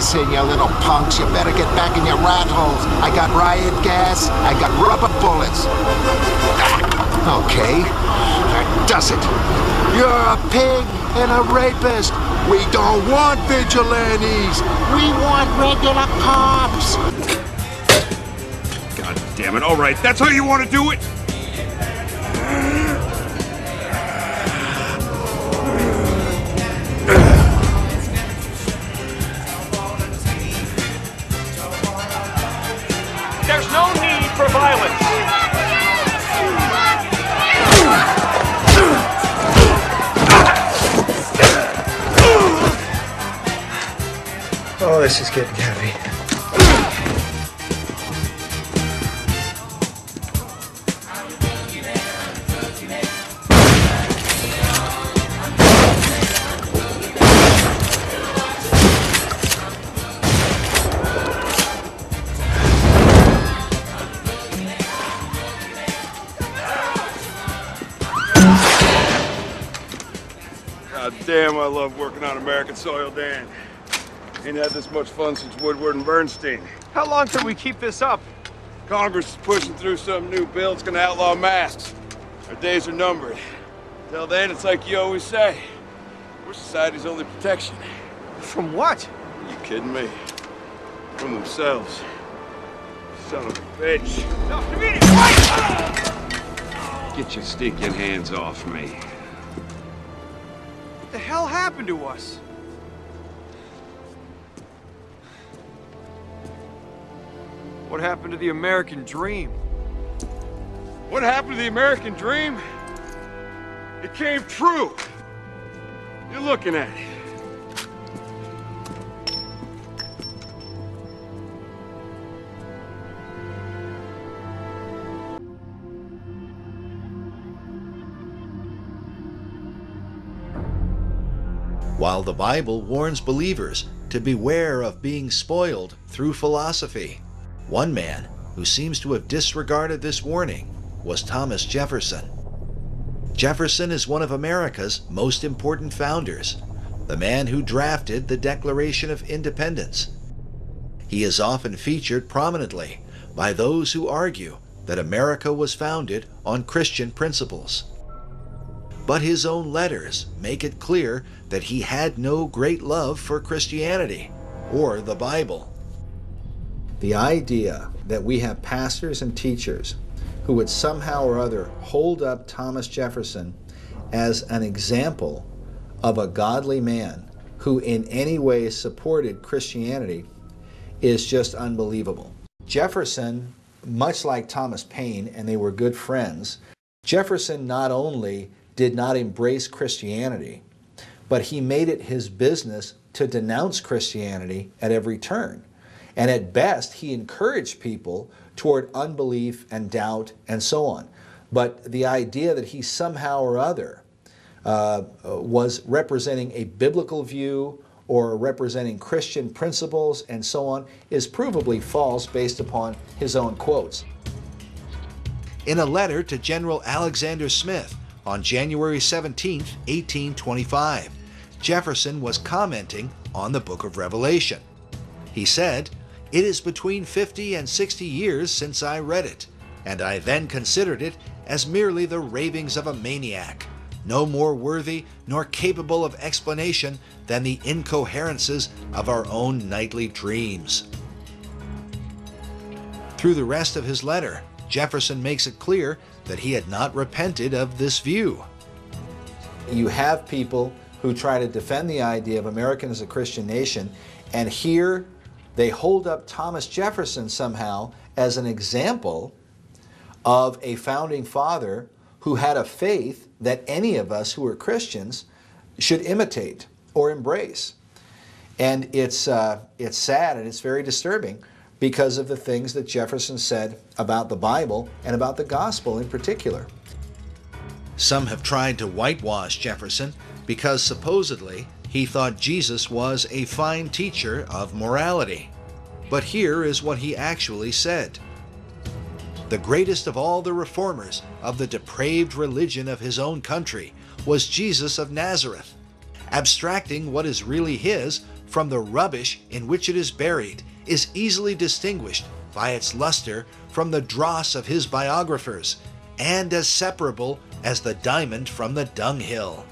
Listen, you little punks, you better get back in your rat holes. I got riot gas, I got rubber bullets. Okay, that does it. You're a pig and a rapist. We don't want vigilantes. We want regular cops. God damn it. All right, that's how you want to do it? There's no need for violence. Oh, this is getting heavy. God damn, I love working on American soil, Dan. Ain't had this much fun since Woodward and Bernstein. How long till we keep this up? Congress is pushing through some new bill that's gonna outlaw masks. Our days are numbered. Till then, it's like you always say. We're society's only protection. From what? Are you kidding me? From themselves. Son of a bitch. No, immediate! Get your stinking hands off me. What the hell happened to us? What happened to the American dream? What happened to the American dream? It came true. You're looking at it. While the Bible warns believers to beware of being spoiled through philosophy, one man who seems to have disregarded this warning was Thomas Jefferson. Jefferson is one of America's most important founders, the man who drafted the Declaration of Independence. He is often featured prominently by those who argue that America was founded on Christian principles. But his own letters make it clear that he had no great love for Christianity or the Bible. The idea that we have pastors and teachers who would somehow or other hold up Thomas Jefferson as an example of a godly man who in any way supported Christianity is just unbelievable. Jefferson, much like Thomas Paine, and they were good friends, Jefferson not only did not embrace Christianity, but he made it his business to denounce Christianity at every turn. And at best, he encouraged people toward unbelief and doubt and so on. But the idea that he somehow or other was representing a biblical view or representing Christian principles and so on is provably false based upon his own quotes. In a letter to General Alexander Smith on January 17, 1825, Jefferson was commenting on the book of Revelation. He said, "It is between 50 and 60 years since I read it, and I then considered it as merely the ravings of a maniac, no more worthy nor capable of explanation than the incoherences of our own nightly dreams." Through the rest of his letter, Jefferson makes it clear that he had not repented of this view. You have people who try to defend the idea of America as a Christian nation, and here they hold up Thomas Jefferson somehow as an example of a founding father who had a faith that any of us who are Christians should imitate or embrace. And it's sad and it's very disturbing because of the things that Jefferson said about the Bible and about the gospel in particular. Some have tried to whitewash Jefferson because supposedly he thought Jesus was a fine teacher of morality. But here is what he actually said. The greatest of all the reformers of the depraved religion of his own country was Jesus of Nazareth, abstracting what is really his from the rubbish in which it is buried is easily distinguished by its luster from the dross of his biographers, and as separable as the diamond from the dunghill.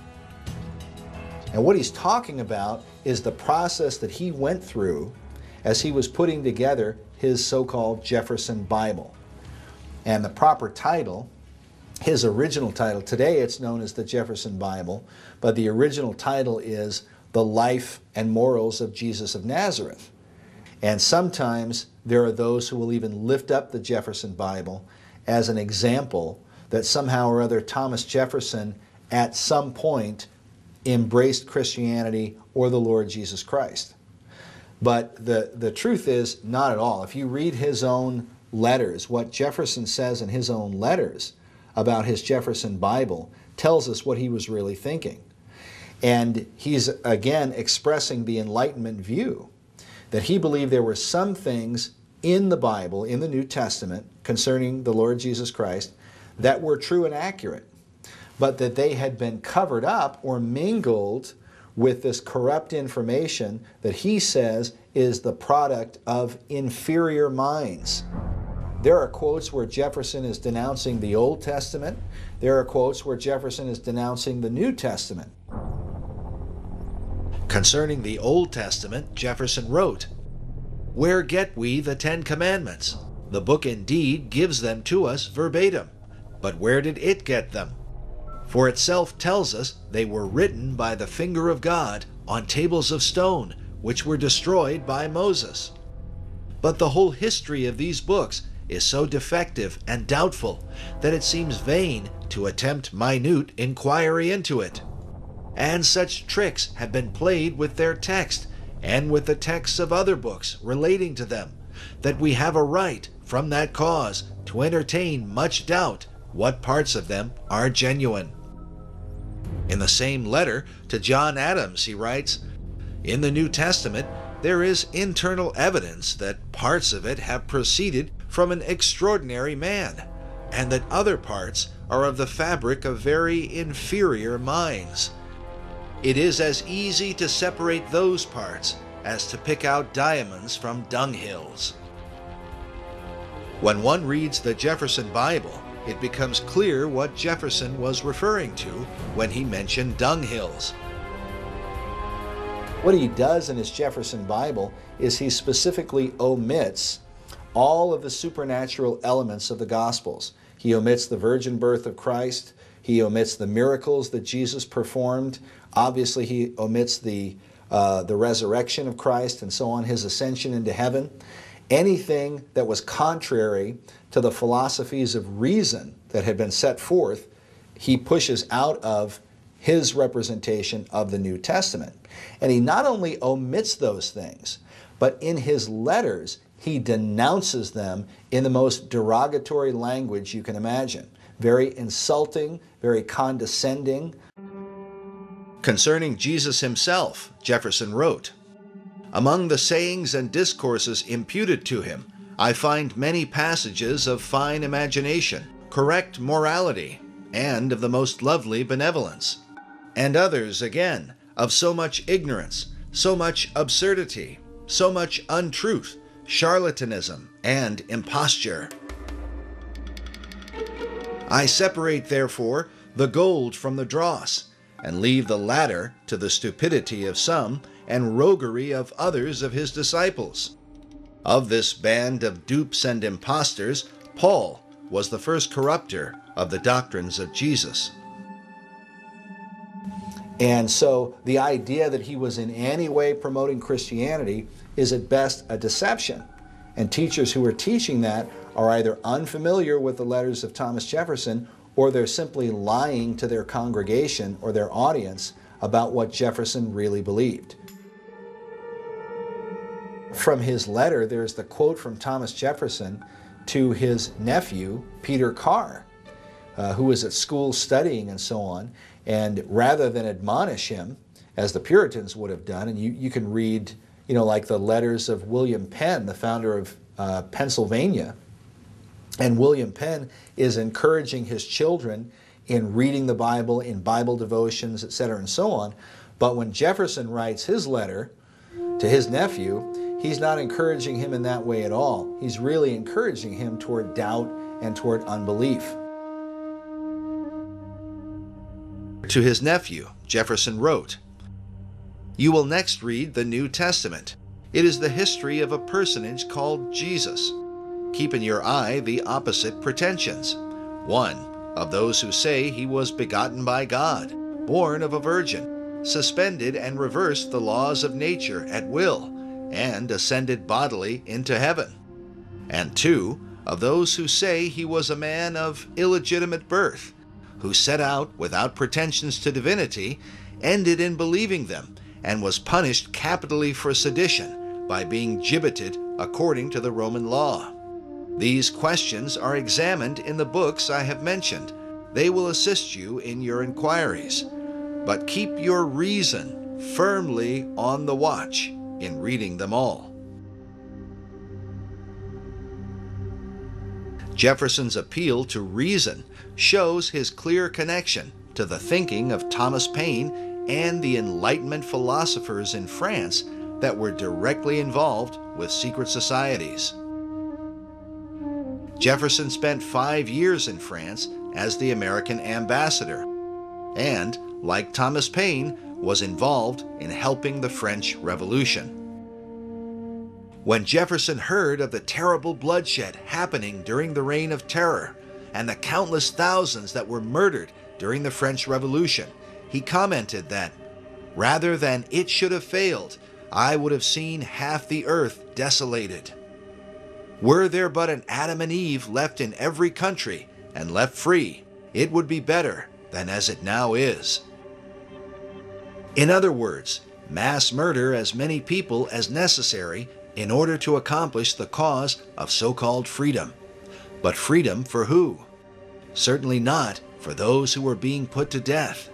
And what he's talking about is the process that he went through as he was putting together his so-called Jefferson Bible. And the proper title, his original title, today it's known as the Jefferson Bible, but the original title is The Life and Morals of Jesus of Nazareth. And sometimes there are those who will even lift up the Jefferson Bible as an example that somehow or other Thomas Jefferson at some point embraced Christianity or the Lord Jesus Christ. But the truth is, not at all. If you read his own letters, what Jefferson says in his own letters about his Jefferson Bible tells us what he was really thinking. And he's again expressing the Enlightenment view that he believed there were some things in the Bible, in the New Testament, concerning the Lord Jesus Christ that were true and accurate, but that they had been covered up or mingled with this corrupt information that he says is the product of inferior minds. There are quotes where Jefferson is denouncing the Old Testament. There are quotes where Jefferson is denouncing the New Testament. Concerning the Old Testament, Jefferson wrote, "Where get we the 10 Commandments? The book indeed gives them to us verbatim, but where did it get them? For itself tells us they were written by the finger of God on tables of stone, which were destroyed by Moses. But the whole history of these books is so defective and doubtful that it seems vain to attempt minute inquiry into it. And such tricks have been played with their text and with the texts of other books relating to them, that we have a right from that cause to entertain much doubt what parts of them are genuine." In the same letter to John Adams, he writes, "In the New Testament there is internal evidence that parts of it have proceeded from an extraordinary man, and that other parts are of the fabric of very inferior minds. It is as easy to separate those parts as to pick out diamonds from dunghills." When one reads the Jefferson Bible, it becomes clear what Jefferson was referring to when he mentioned dunghills. What he does in his Jefferson Bible is he specifically omits all of the supernatural elements of the Gospels. He omits the virgin birth of Christ. He omits the miracles that Jesus performed. Obviously, he omits the resurrection of Christ and so on, his ascension into heaven. Anything that was contrary to the philosophies of reason that had been set forth, he pushes out of his representation of the New Testament. And he not only omits those things, but in his letters, he denounces them in the most derogatory language you can imagine. Very insulting, very condescending. Concerning Jesus himself, Jefferson wrote, "Among the sayings and discourses imputed to him, I find many passages of fine imagination, correct morality, and of the most lovely benevolence, and others, again, of so much ignorance, so much absurdity, so much untruth, charlatanism, and imposture. I separate, therefore, the gold from the dross, and leave the latter to the stupidity of some and roguery of others of his disciples. Of this band of dupes and impostors, Paul was the first corrupter of the doctrines of Jesus." And so the idea that he was in any way promoting Christianity is at best a deception. And teachers who are teaching that are either unfamiliar with the letters of Thomas Jefferson, or they're simply lying to their congregation or their audience about what Jefferson really believed. From his letter, there's the quote from Thomas Jefferson to his nephew, Peter Carr, who was at school studying and so on. And rather than admonish him, as the Puritans would have done, and you can read, like the letters of William Penn, the founder of Pennsylvania. And William Penn is encouraging his children in reading the Bible, in Bible devotions, etc., and so on. But when Jefferson writes his letter, To his nephew, he's not encouraging him in that way at all. He's really encouraging him toward doubt and toward unbelief. To his nephew, Jefferson wrote, "You will next read the New Testament. It is the history of a personage called Jesus. Keep in your eye the opposite pretensions. One, of those who say he was begotten by God, born of a virgin, suspended and reversed the laws of nature at will, and ascended bodily into heaven. And two, of those who say he was a man of illegitimate birth, who set out without pretensions to divinity, ended in believing them, and was punished capitally for sedition by being gibbeted according to the Roman law. These questions are examined in the books I have mentioned. They will assist you in your inquiries. But keep your reason firmly on the watch in reading them all." Jefferson's appeal to reason shows his clear connection to the thinking of Thomas Paine and the Enlightenment philosophers in France that were directly involved with secret societies. Jefferson spent 5 years in France as the American ambassador, and, like Thomas Paine, was involved in helping the French Revolution. When Jefferson heard of the terrible bloodshed happening during the Reign of Terror and the countless thousands that were murdered during the French Revolution, he commented that, "Rather than it should have failed, I would have seen half the earth desolated. Were there but an Adam and Eve left in every country and left free, it would be better than as it now is." In other words, mass murder as many people as necessary in order to accomplish the cause of so-called freedom. But freedom for who? Certainly not for those who were being put to death.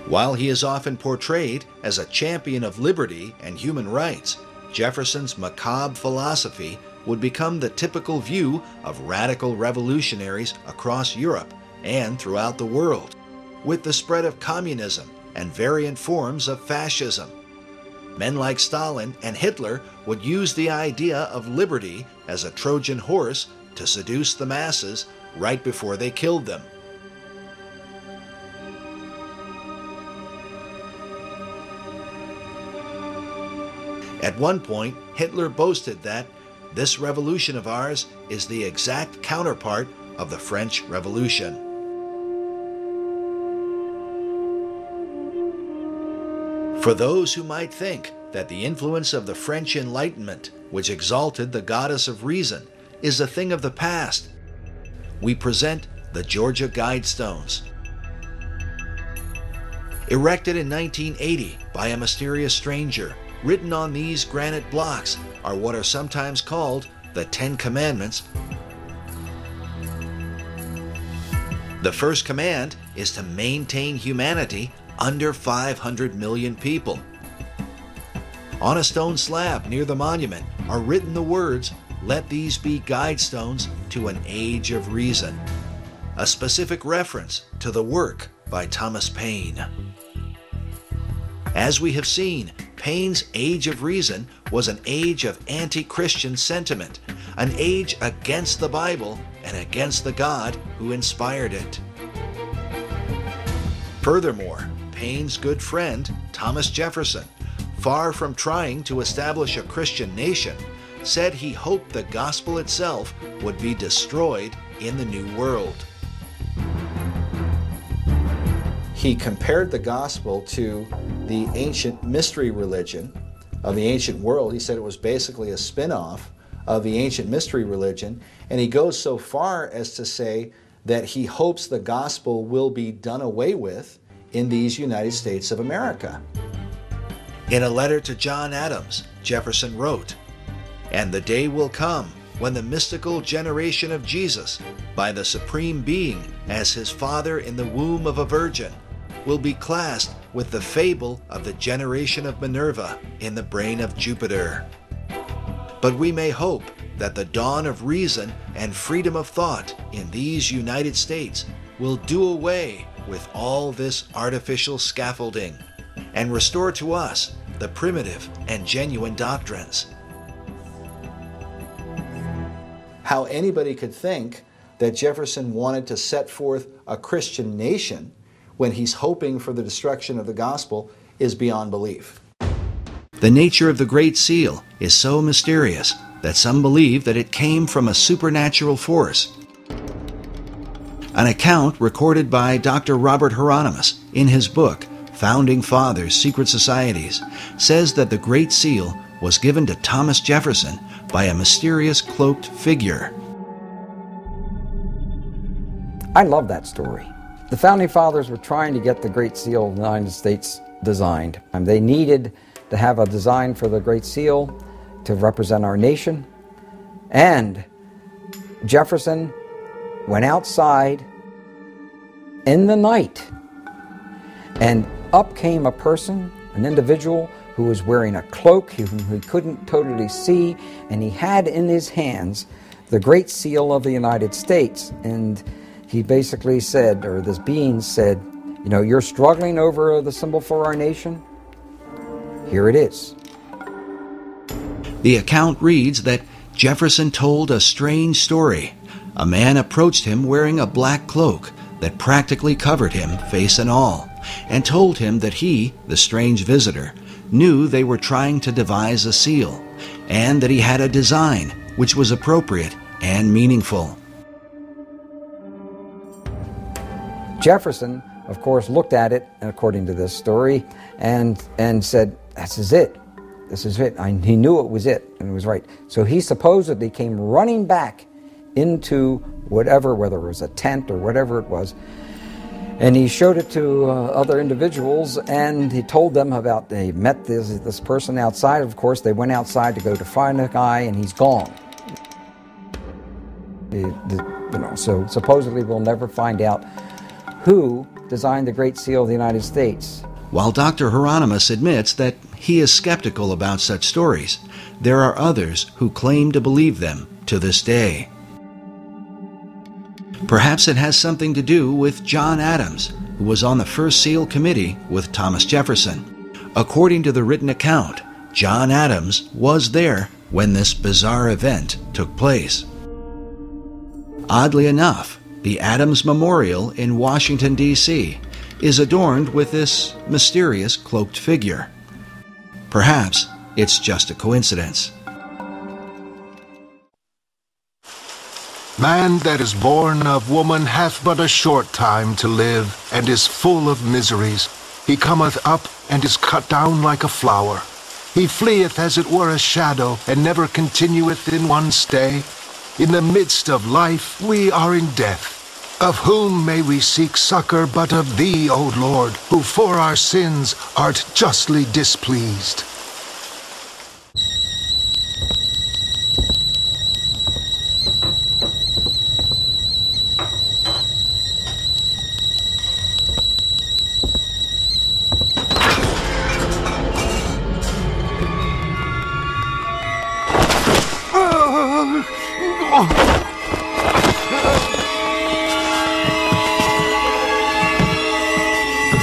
While he is often portrayed as a champion of liberty and human rights, Jefferson's macabre philosophy would become the typical view of radical revolutionaries across Europe and throughout the world, with the spread of communism and variant forms of fascism. Men like Stalin and Hitler would use the idea of liberty as a Trojan horse to seduce the masses right before they killed them. At one point, Hitler boasted that this revolution of ours is the exact counterpart of the French Revolution. For those who might think that the influence of the French Enlightenment, which exalted the goddess of reason, is a thing of the past, we present the Georgia Guidestones. Erected in 1980 by a mysterious stranger, written on these granite blocks are what are sometimes called the 10 Commandments. The first command is to maintain humanity under 500 million people. On a stone slab near the monument are written the words, "Let these be guidestones to an age of reason," a specific reference to the work by Thomas Paine. As we have seen, Paine's Age of Reason was an age of anti-Christian sentiment, an age against the Bible and against the God who inspired it. Furthermore, Paine's good friend, Thomas Jefferson, far from trying to establish a Christian nation, said he hoped the gospel itself would be destroyed in the New World. He compared the gospel to the ancient mystery religion of the ancient world. He said it was basically a spin-off of the ancient mystery religion, and he goes so far as to say that he hopes the gospel will be done away with in these United States of America. In a letter to John Adams, Jefferson wrote, "And the day will come when the mystical generation of Jesus, by the Supreme Being as his father in the womb of a virgin, will be classed with the fable of the generation of Minerva in the brain of Jupiter. But we may hope that the dawn of reason and freedom of thought in these United States will do away with all this artificial scaffolding and restore to us the primitive and genuine doctrines. How anybody could think that Jefferson wanted to set forth a Christian nation when he's hoping for the destruction of the gospel is beyond belief. The nature of the Great Seal is so mysterious that some believe that it came from a supernatural force. An account recorded by Dr. Robert Hieronymus in his book, Founding Fathers, Secret Societies, says that the Great Seal was given to Thomas Jefferson by a mysterious cloaked figure. I love that story. The Founding Fathers were trying to get the Great Seal of the United States designed. They needed to have a design for the Great Seal to represent our nation. And Jefferson went outside in the night, and up came a person, an individual who was wearing a cloak, whom he couldn't totally see, and he had in his hands the Great Seal of the United States. And he basically said, or this being said, you know, you're struggling over the symbol for our nation? Here it is. The account reads that Jefferson told a strange story. A man approached him wearing a black cloak that practically covered him, face and all, and told him that he, the strange visitor, knew they were trying to devise a seal, and that he had a design which was appropriate and meaningful. Jefferson, of course, looked at it, according to this story, and said, this is it. This is it. He knew it was it, and it was right. So he supposedly came running back into whatever, whether it was a tent or whatever it was, and he showed it to other individuals, and he told them about, they met this person outside. Of course, they went outside to go to find the guy, and he's gone. So supposedly we'll never find out who designed the Great Seal of the United States. While Dr. Hieronymus admits that he is skeptical about such stories, there are others who claim to believe them to this day. Perhaps it has something to do with John Adams, who was on the First Seal Committee with Thomas Jefferson. According to the written account, John Adams was there when this bizarre event took place. Oddly enough, the Adams Memorial in Washington, D.C. is adorned with this mysterious cloaked figure. Perhaps it's just a coincidence. Man that is born of woman hath but a short time to live, and is full of miseries. He cometh up, and is cut down like a flower. He fleeth as it were a shadow, and never continueth in one stay. In the midst of life we are in death. Of whom may we seek succor but of thee, O Lord, who for our sins art justly displeased?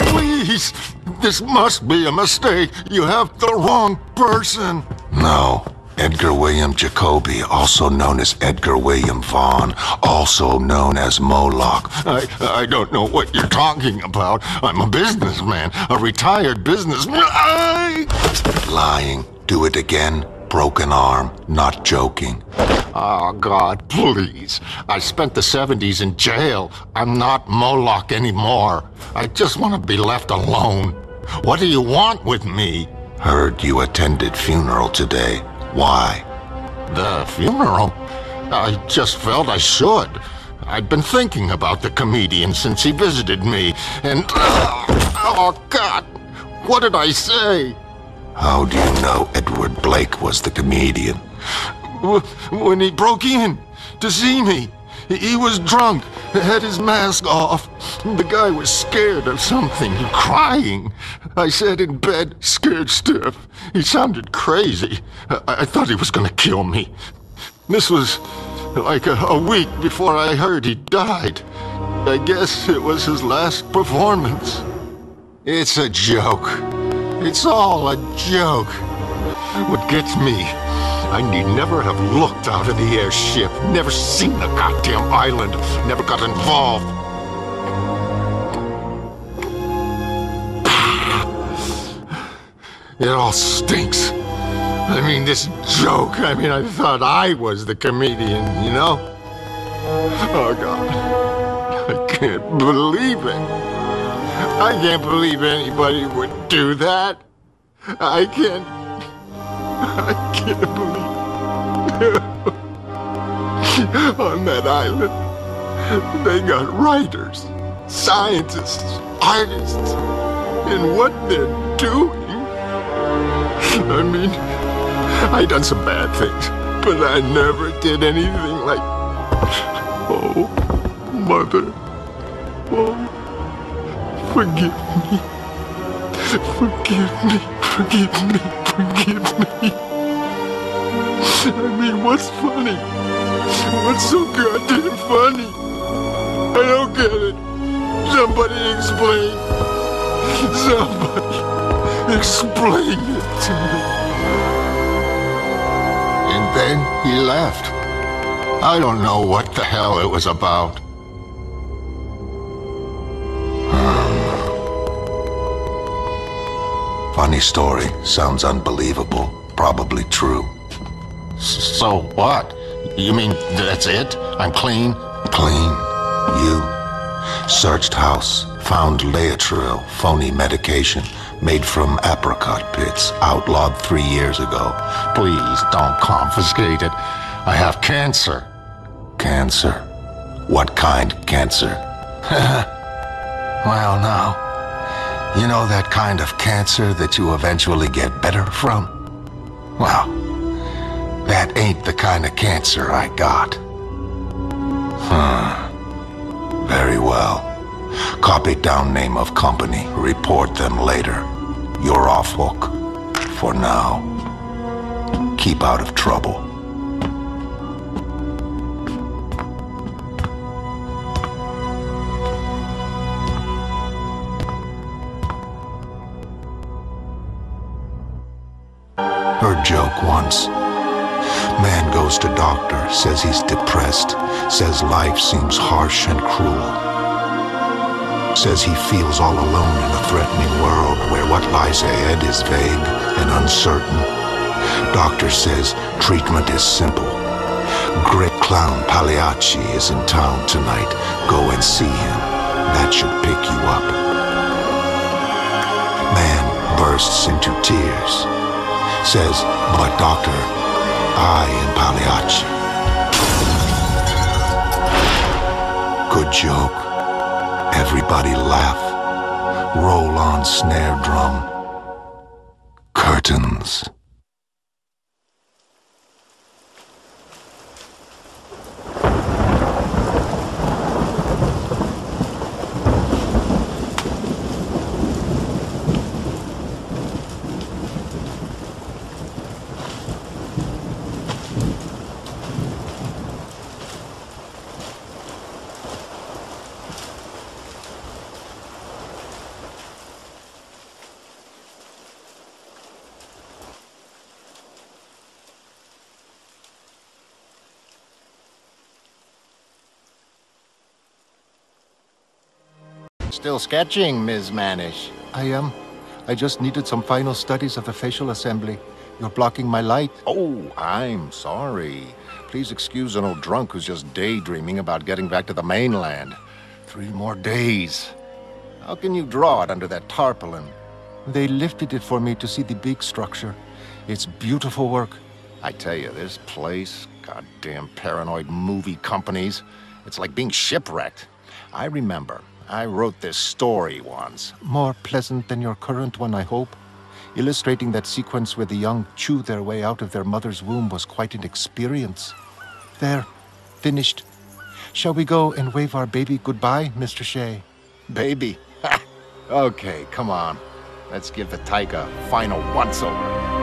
Please, this must be a mistake. You have the wrong person. No. Edgar William Jacoby, also known as Edgar William Vaughn, also known as Moloch. I don't know what you're talking about. I'm a businessman, a retired businessman. Lying. Do it again. Broken arm. Not joking. Oh, God, please. I spent the 70s in jail. I'm not Moloch anymore. I just want to be left alone. What do you want with me? Heard you attended funeral today. Why? The funeral? I just felt I should. I'd been thinking about the comedian since he visited me, and... oh, God! What did I say? How do you know Edward Blake was the comedian? When he broke in to see me, he was drunk, had his mask off. The guy was scared of something, crying. I sat in bed, scared stiff. He sounded crazy. I thought he was going to kill me. This was like a week before I heard he died. I guess it was his last performance. It's a joke. It's all a joke. What gets me, I need never have looked out of the airship, never seen the goddamn island, never got involved. It all stinks. I mean, this joke, I thought I was the comedian, you know? Oh, God. I can't believe it. I can't believe anybody would do that. I can't believe on that island, they got writers, scientists, artists, and what they're doing. I mean, I done some bad things, but I never did anything like, oh, Mother, oh, forgive me, forgive me, forgive me, forgive me. I mean, what's funny? What's so goddamn funny? I don't get it. Somebody explain. Somebody explain it to me. And then he left. I don't know what the hell it was about. Funny story. Sounds unbelievable. Probably true. So what? You mean that's it? I'm clean? Clean. You. Searched house. Found Laetrile, phony medication, made from apricot pits, outlawed 3 years ago. Please don't confiscate it. I have cancer. Cancer? What kind of cancer? Well, now, you know that kind of cancer that you eventually get better from? Well, that ain't the kind of cancer I got. Very well. Copy down name of company. Report them later. You're off hook. For now. Keep out of trouble. Heard joke once. Man goes to doctor, says he's depressed, says life seems harsh and cruel. Says he feels all alone in a threatening world where what lies ahead is vague and uncertain. Doctor says treatment is simple. Great clown Pagliacci is in town tonight. Go and see him. That should pick you up. Man bursts into tears. Says, but doctor, I am Pagliacci. Good joke. Everybody laugh. Roll on snare drum. Curtains. Still sketching, Ms. Manish. I just needed some final studies of the facial assembly. You're blocking my light. Oh, I'm sorry. Please excuse an old drunk who's just daydreaming about getting back to the mainland. 3 more days. How can you draw it under that tarpaulin? They lifted it for me to see the big structure. It's beautiful work. I tell you, this place, goddamn paranoid movie companies, it's like being shipwrecked. I remember. I wrote this story once, more pleasant than your current one, I hope. Illustrating that sequence where the young chew their way out of their mother's womb was quite an experience. There, finished. Shall we go and wave our baby goodbye, Mr. Shea? Baby? Okay, come on. Let's give the tyke a final once-over.